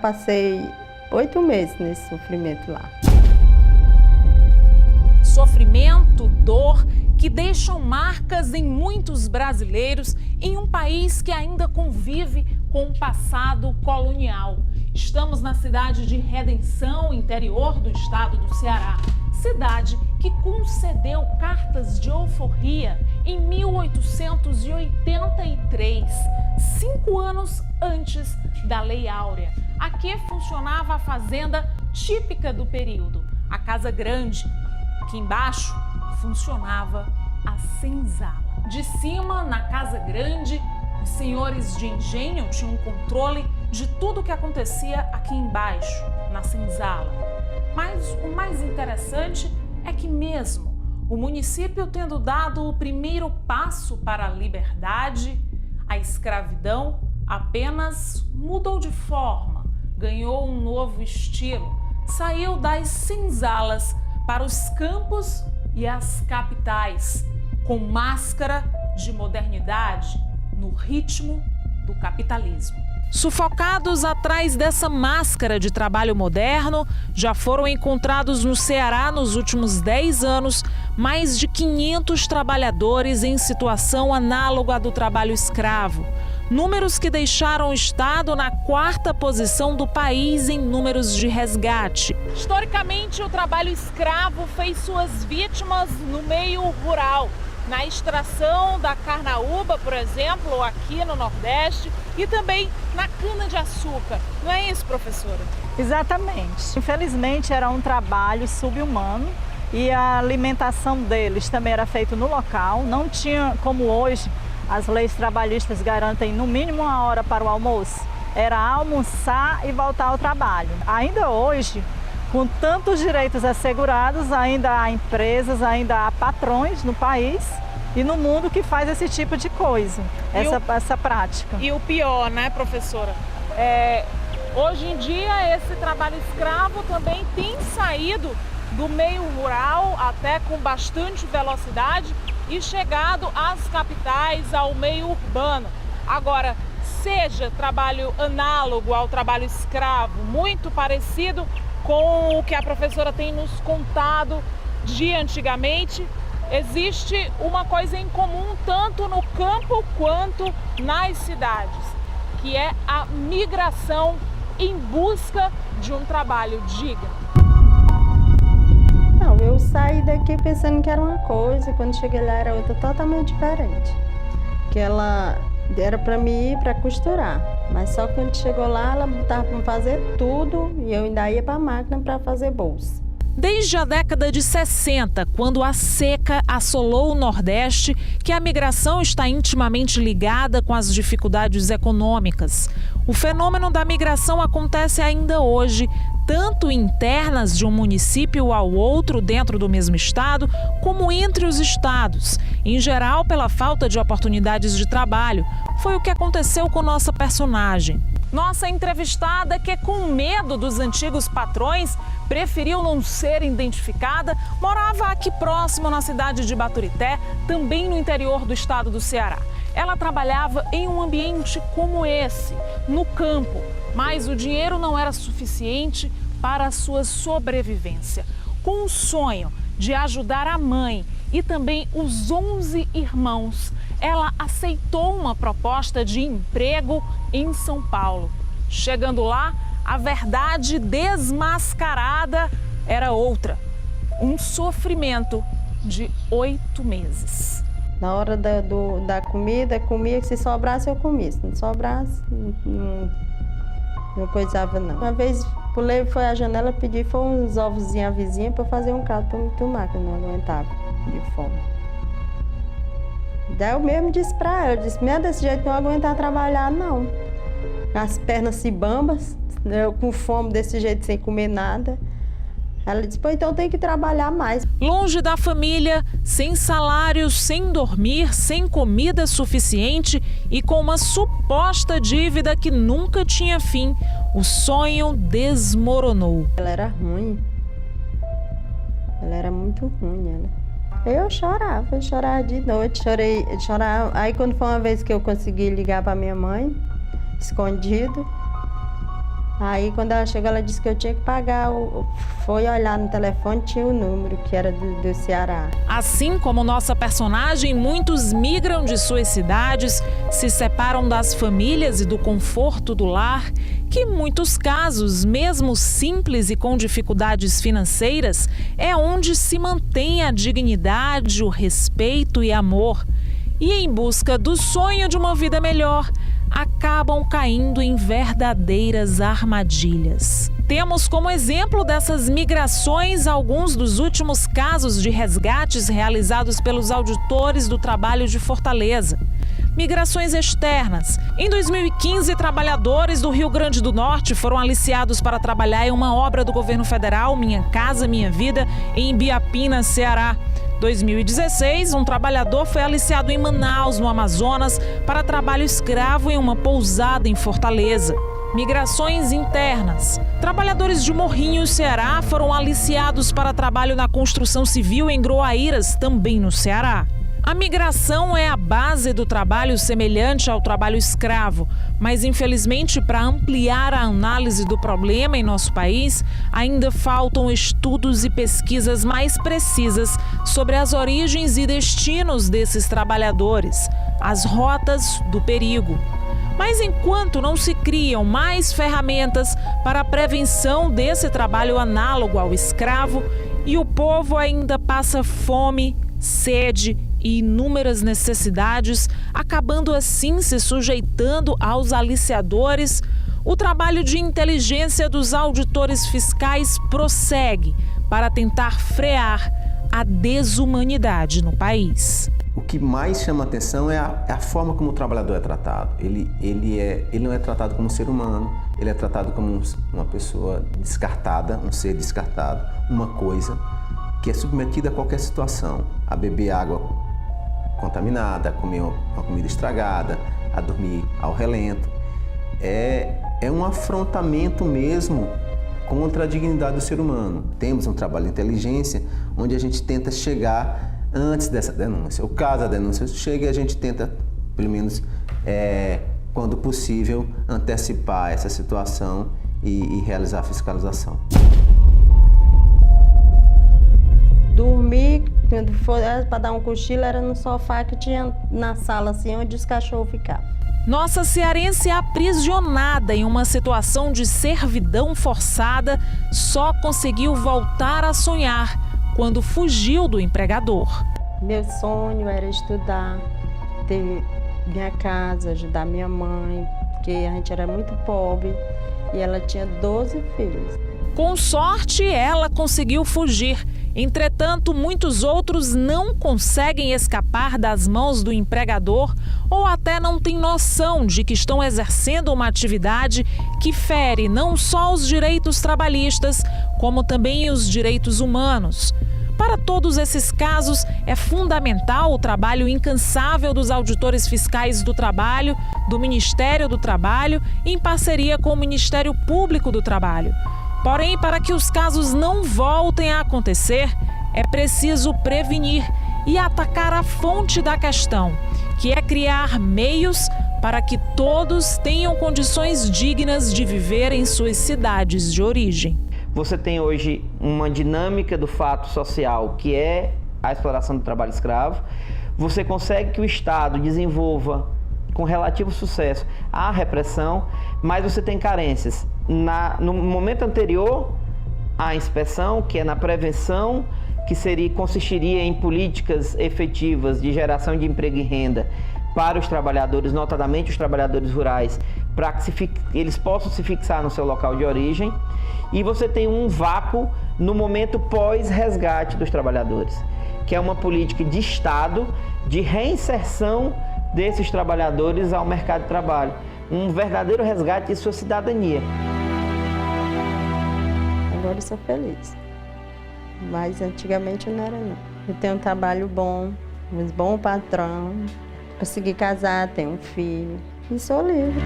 Passei 8 meses nesse sofrimento lá. Sofrimento, dor, que deixam marcas em muitos brasileiros em um país que ainda convive com o passado colonial. Estamos na cidade de Redenção, interior do estado do Ceará. Cidade que concedeu cartas de alforria em 1883, 5 anos antes da Lei Áurea. Aqui funcionava a fazenda típica do período, a Casa Grande. Aqui embaixo funcionava a senzala. De cima, na Casa Grande, os senhores de engenho tinham controle de tudo o que acontecia aqui embaixo, na senzala. Mas o mais interessante é que mesmo o município tendo dado o primeiro passo para a liberdade, a escravidão apenas mudou de forma, ganhou um novo estilo, saiu das senzalas para os campos e as capitais, com máscara de modernidade no ritmo do capitalismo. Sufocados atrás dessa máscara de trabalho moderno, já foram encontrados no Ceará nos últimos 10 anos mais de 500 trabalhadores em situação análoga à do trabalho escravo. Números que deixaram o Estado na 4ª posição do país em números de resgate. Historicamente, o trabalho escravo fez suas vítimas no meio rural, na extração da carnaúba, por exemplo, aqui no Nordeste, e também na cana-de-açúcar. Não é isso, professora? Exatamente. Infelizmente, era um trabalho subhumano e a alimentação deles também era feita no local. Não tinha, como hoje, as leis trabalhistas garantem no mínimo 1 hora para o almoço. Era almoçar e voltar ao trabalho. Ainda hoje, com tantos direitos assegurados, ainda há empresas, ainda há patrões no país e no mundo que faz esse tipo de coisa, essa prática. E o pior, né, professora? Hoje em dia, esse trabalho escravo também tem saído do meio rural até com bastante velocidade e chegado às capitais, ao meio urbano. Agora, seja trabalho análogo ao trabalho escravo, muito parecido com o que a professora tem nos contado de antigamente, existe uma coisa em comum tanto no campo quanto nas cidades, que é a migração em busca de um trabalho digno. Não, eu saí daqui pensando que era uma coisa, e quando cheguei lá era outra totalmente diferente. Que ela era para mim ir para costurar, mas só que quando chegou lá ela estava para fazer tudo e eu ainda ia para a máquina para fazer bolsa. Desde a década de 60, quando a seca assolou o Nordeste, que a migração está intimamente ligada com as dificuldades econômicas. O fenômeno da migração acontece ainda hoje, tanto internas de um município ao outro dentro do mesmo estado, como entre os estados, em geral pela falta de oportunidades de trabalho. Foi o que aconteceu com nossa personagem. Nossa entrevistada, que com medo dos antigos patrões, preferiu não ser identificada, morava aqui próximo na cidade de Baturité, também no interior do estado do Ceará. Ela trabalhava em um ambiente como esse, no campo, mas o dinheiro não era suficiente para a sua sobrevivência. Com o sonho de ajudar a mãe e também os 11 irmãos, ela aceitou uma proposta de emprego em São Paulo. Chegando lá, a verdade desmascarada era outra. Um sofrimento de 8 meses. Na hora da comida, comia, que se sobrasse eu comia, se não sobrasse, não coisava não. Uma vez pulei, foi à janela, pedi foi uns ovozinhos à vizinha para fazer um caldo para me tomar, que eu não aguentava de fome. Daí eu mesmo disse para ela, eu disse, não é desse jeito que eu não aguentar trabalhar não. As pernas se bambas, eu com fome desse jeito sem comer nada. Ela disse, pô, então tem que trabalhar mais. Longe da família, sem salário, sem dormir, sem comida suficiente e com uma suposta dívida que nunca tinha fim, o sonho desmoronou. Ela era ruim. Ela era muito ruim, ela. Eu chorava de noite, chorava. Aí quando foi uma vez que eu consegui ligar para minha mãe, escondido, Aí, quando ela chegou, ela disse que eu tinha que pagar. Foi olhar no telefone, tinha o número, que era do Ceará. Assim como nossa personagem, muitos migram de suas cidades, se separam das famílias e do conforto do lar, que em muitos casos, mesmo simples e com dificuldades financeiras, é onde se mantém a dignidade, o respeito e amor. E em busca do sonho de uma vida melhor, acabam caindo em verdadeiras armadilhas. Temos como exemplo dessas migrações alguns dos últimos casos de resgates realizados pelos auditores do trabalho de Fortaleza. Migrações externas. Em 2015, trabalhadores do Rio Grande do Norte foram aliciados para trabalhar em uma obra do governo federal, Minha Casa Minha Vida, em Ibiapina, Ceará. 2016, um trabalhador foi aliciado em Manaus, no Amazonas, para trabalho escravo em uma pousada em Fortaleza. Migrações internas. Trabalhadores de Morrinhos, Ceará, foram aliciados para trabalho na construção civil em Groaíras, também no Ceará. A migração é a base do trabalho semelhante ao trabalho escravo, mas infelizmente, para ampliar a análise do problema em nosso país, ainda faltam estudos e pesquisas mais precisas sobre as origens e destinos desses trabalhadores, as rotas do perigo. Mas enquanto não se criam mais ferramentas para a prevenção desse trabalho análogo ao escravo, e o povo ainda passa fome, sede e inúmeras necessidades, acabando assim se sujeitando aos aliciadores, o trabalho de inteligência dos auditores fiscais prossegue para tentar frear a desumanidade no país. O que mais chama atenção é a forma como o trabalhador é tratado. Ele não é tratado como um ser humano, ele é tratado como uma pessoa descartada, um ser descartado, uma coisa que é submetida a qualquer situação, a beber água contaminada, a comer uma comida estragada, a dormir ao relento. É um afrontamento mesmo contra a dignidade do ser humano. Temos um trabalho de inteligência onde a gente tenta chegar antes dessa denúncia. O caso da denúncia chega e a gente tenta, pelo menos quando possível, antecipar essa situação e realizar a fiscalização. Dormir, quando for para dar um cochilo, era no sofá que tinha na sala, assim, onde os cachorros ficavam. Nossa cearense aprisionada em uma situação de servidão forçada só conseguiu voltar a sonhar quando fugiu do empregador. Meu sonho era estudar, ter minha casa, ajudar minha mãe, porque a gente era muito pobre e ela tinha 12 filhos. Com sorte, ela conseguiu fugir. Entretanto, muitos outros não conseguem escapar das mãos do empregador ou até não têm noção de que estão exercendo uma atividade que fere não só os direitos trabalhistas, como também os direitos humanos. Para todos esses casos, é fundamental o trabalho incansável dos auditores fiscais do trabalho, do Ministério do Trabalho, em parceria com o Ministério Público do Trabalho. Porém, para que os casos não voltem a acontecer, é preciso prevenir e atacar a fonte da questão, que é criar meios para que todos tenham condições dignas de viver em suas cidades de origem. Você tem hoje uma dinâmica do fato social, que é a exploração do trabalho escravo. Você consegue que o Estado desenvolva com relativo sucesso a repressão, mas você tem carências no momento anterior à inspeção, que é na prevenção, que consistiria em políticas efetivas de geração de emprego e renda para os trabalhadores, notadamente os trabalhadores rurais, para que eles possam se fixar no seu local de origem. E você tem um vácuo no momento pós-resgate dos trabalhadores, que é uma política de Estado de reinserção desses trabalhadores ao mercado de trabalho. Um verdadeiro resgate de sua cidadania. Agora eu sou feliz, mas antigamente eu não era não. Eu tenho um trabalho bom, um bom patrão, consegui casar, tenho um filho e sou livre.